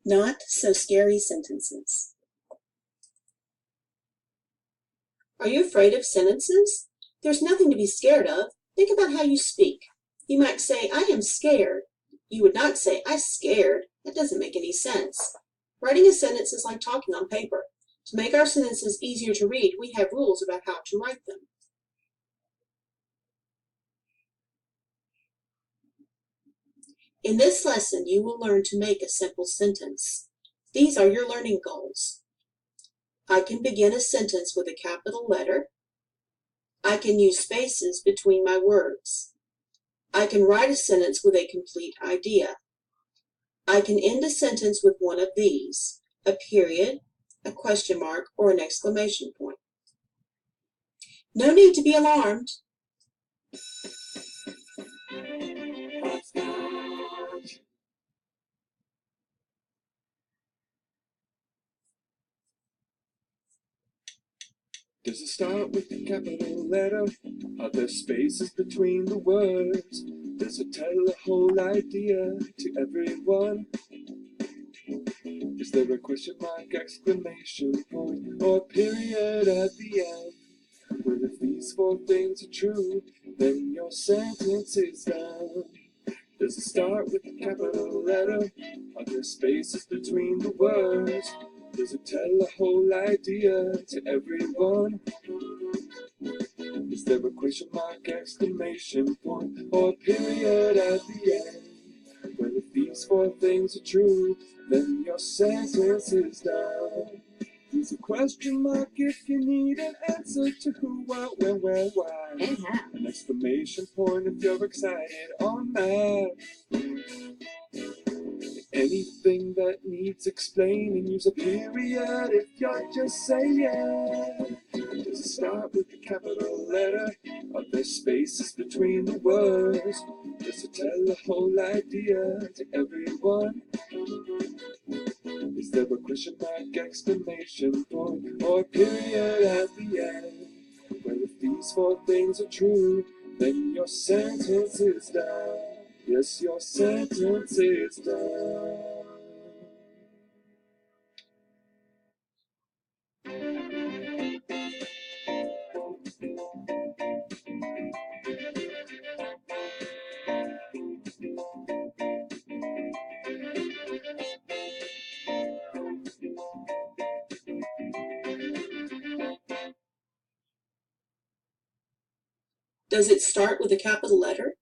Not so scary sentences. Are you afraid of sentences? There's nothing to be scared of. Think about how you speak. You might say, I am scared. You would not say, I'm scared. That doesn't make any sense. Writing a sentence is like talking on paper. To make our sentences easier to read, we have rules about how to write them. In this lesson, you will learn to make a simple sentence. These are your learning goals. I can begin a sentence with a capital letter. I can use spaces between my words. I can write a sentence with a complete idea. I can end a sentence with one of these, a period, a question mark, or an exclamation point. No need to be alarmed. Does it start with a capital letter? Are there spaces between the words? Does it tell a whole idea to everyone? Is there a question mark, exclamation point, or a period at the end? Well, if these four things are true, then your sentence is done. Does it start with a capital letter? Are there spaces between the words? Does it tell a whole idea to everyone? Is there a question mark, exclamation point, or a period at the end? Well, if these four things are true, then your sentence is done. Use a question mark if you need an answer to who, what, when, where, why. And how. An exclamation point if you're excited or mad. Anything that needs explaining, use a period if you're just saying. Does it start with a capital letter? Are there spaces between the words? Does it tell a whole idea to everyone? Is there a question mark, exclamation point, or a period at the end? Well, if these four things are true, then your sentence is done. Yes, your sentence is done. Does it start with a capital letter?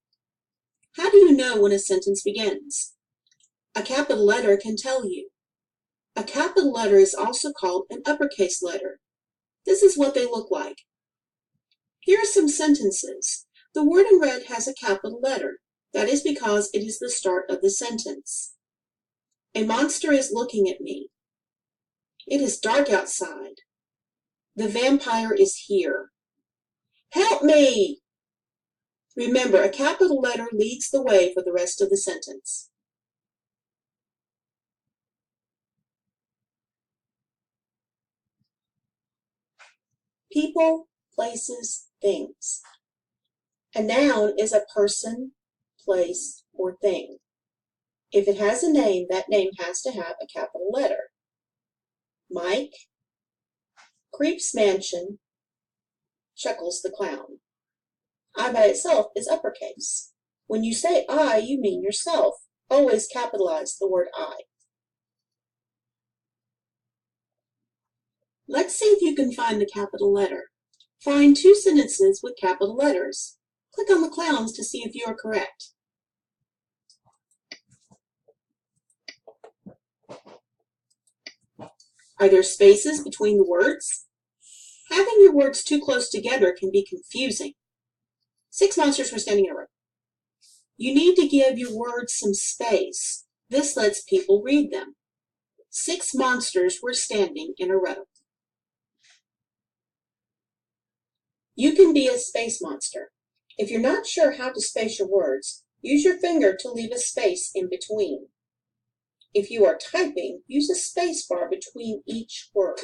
How do you know when a sentence begins? A capital letter can tell you. A capital letter is also called an uppercase letter. This is what they look like. Here are some sentences. The word in red has a capital letter. That is because it is the start of the sentence. A monster is looking at me. It is dark outside. The vampire is here. Help me! Remember, a capital letter leads the way for the rest of the sentence. People, places, things. A noun is a person, place, or thing. If it has a name, that name has to have a capital letter. Mike, Creep's Mansion, Chuckles the Clown. I by itself is uppercase. When you say I, you mean yourself. Always capitalize the word I. Let's see if you can find the capital letter. Find two sentences with capital letters. Click on the clowns to see if you are correct. Are there spaces between the words? Having your words too close together can be confusing. 6 monsters were standing in a row. You need to give your words some space. This lets people read them. 6 monsters were standing in a row. You can be a space monster. If you're not sure how to space your words, use your finger to leave a space in between. If you are typing, use a space bar between each word.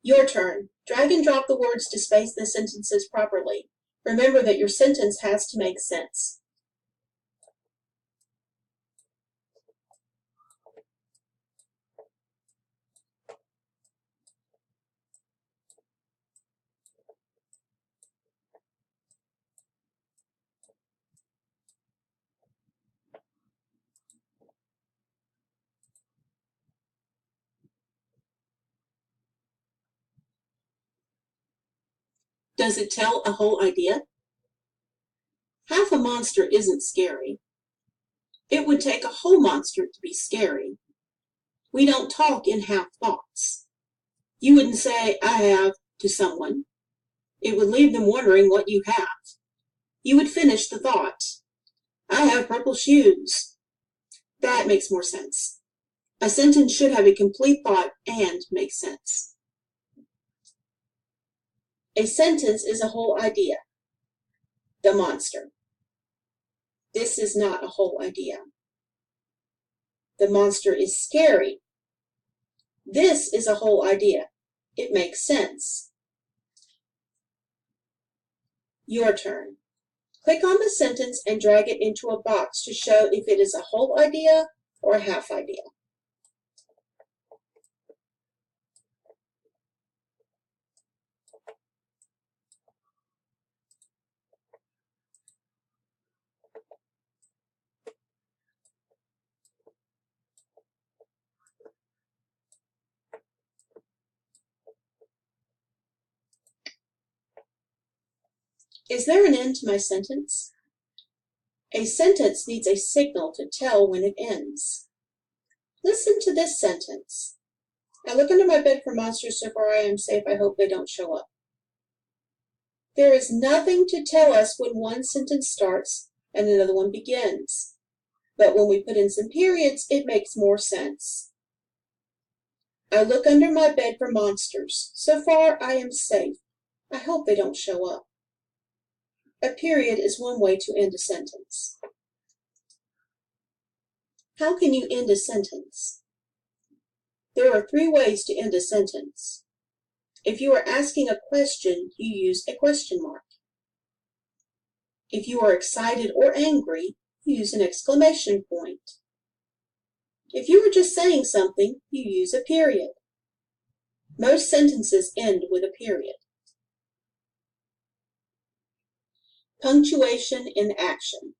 Your turn. Drag and drop the words to space the sentences properly. Remember that your sentence has to make sense. Does it tell a whole idea? Half a monster isn't scary. It would take a whole monster to be scary. We don't talk in half thoughts. You wouldn't say, I have, to someone. It would leave them wondering what you have. You would finish the thought. I have purple shoes. That makes more sense. A sentence should have a complete thought and make sense. A sentence is a whole idea. The monster. This is not a whole idea. The monster is scary. This is a whole idea. It makes sense. Your turn. Click on the sentence and drag it into a box to show if it is a whole idea or a half idea. Is there an end to my sentence? A sentence needs a signal to tell when it ends. Listen to this sentence. I look under my bed for monsters, so far I am safe, I hope they don't show up. There is nothing to tell us when one sentence starts and another one begins. But when we put in some periods, it makes more sense. I look under my bed for monsters. So far I am safe. I hope they don't show up. A period is one way to end a sentence. How can you end a sentence? There are 3 ways to end a sentence. If you are asking a question, you use a question mark. If you are excited or angry, you use an exclamation point. If you are just saying something, you use a period. Most sentences end with a period. Punctuation in action.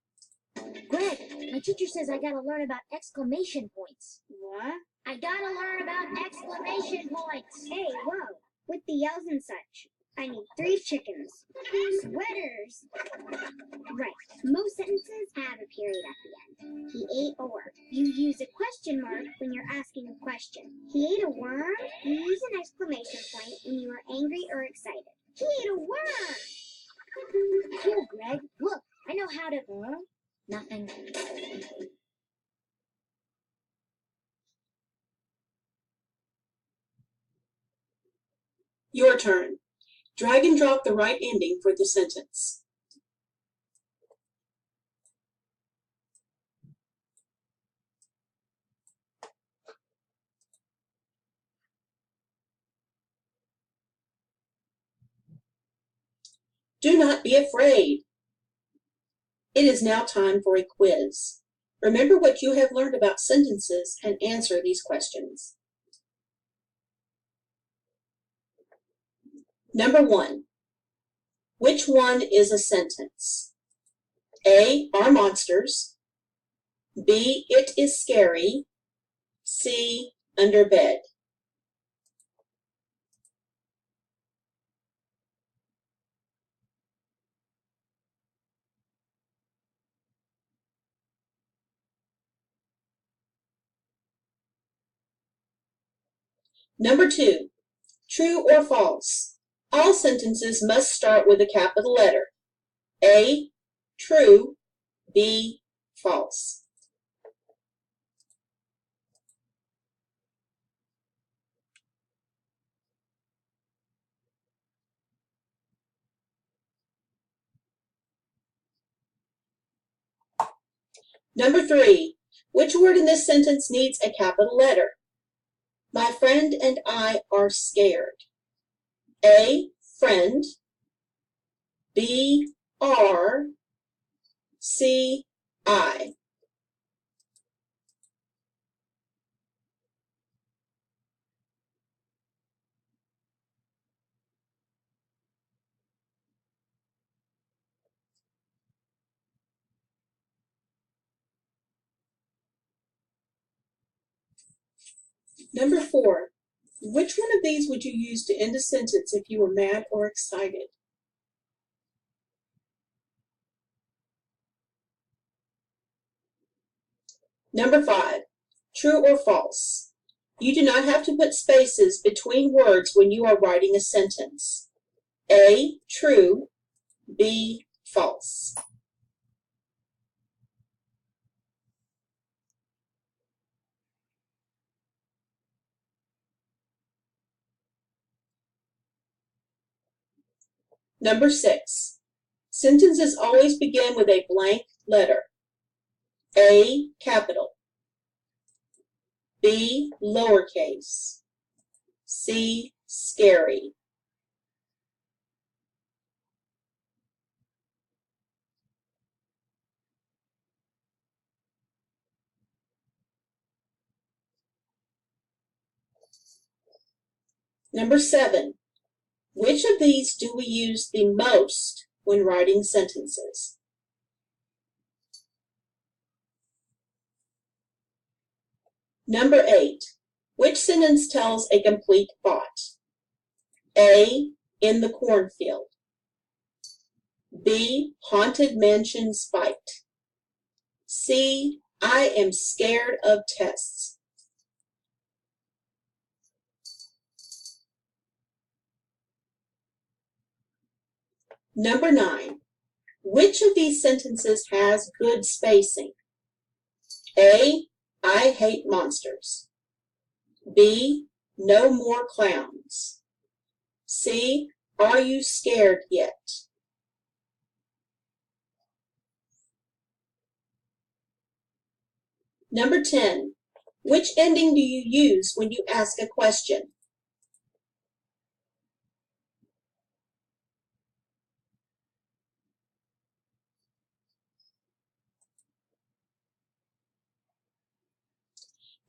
Greg, my teacher says I gotta learn about exclamation points. What? I gotta learn about exclamation points. Hey, whoa. With the yells and such. I need 3 chickens. 2 sweaters. Right. Most sentences have a period at the end. He ate a worm. You use a question mark when you're asking a question. He ate a worm? You use an exclamation point when you are angry or excited. He ate a worm! Cool, Greg. Look, I know how to... Nothing. Your turn. Drag and drop the right ending for the sentence. Do not be afraid. It is now time for a quiz. Remember what you have learned about sentences and answer these questions. Number 1. Which one is a sentence? A, are monsters. B, it is scary. C, under bed. Number 2, true or false? All sentences must start with a capital letter. A, true. B, false. Number 3, which word in this sentence needs a capital letter? My friend and I are scared. A, friend. B, are. C, I. Number 4, which one of these would you use to end a sentence if you were mad or excited? Number 5, true or false. You do not have to put spaces between words when you are writing a sentence. A, true, B, false. Number 6, sentences always begin with a blank letter. A, capital. B, lowercase. C, scary. Number 7, which of these do we use the most when writing sentences? Number 8, which sentence tells a complete thought? A, in the cornfield. B, haunted mansions fight. C, I am scared of tests. Number 9, which of these sentences has good spacing? A, I hate monsters. B, no more clowns. C, are you scared yet? Number 10, which ending do you use when you ask a question?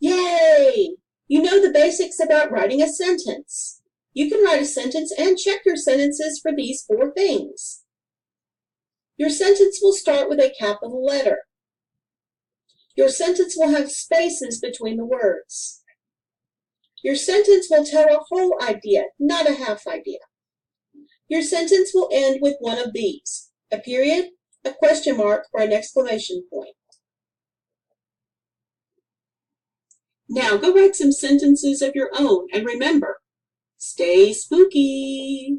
Yay! You know the basics about writing a sentence. You can write a sentence and check your sentences for these 4 things. Your sentence will start with a capital letter. Your sentence will have spaces between the words. Your sentence will tell a whole idea, not a half idea. Your sentence will end with one of these: a period, a question mark, or an exclamation point. Now go write some sentences of your own, and remember, stay spooky!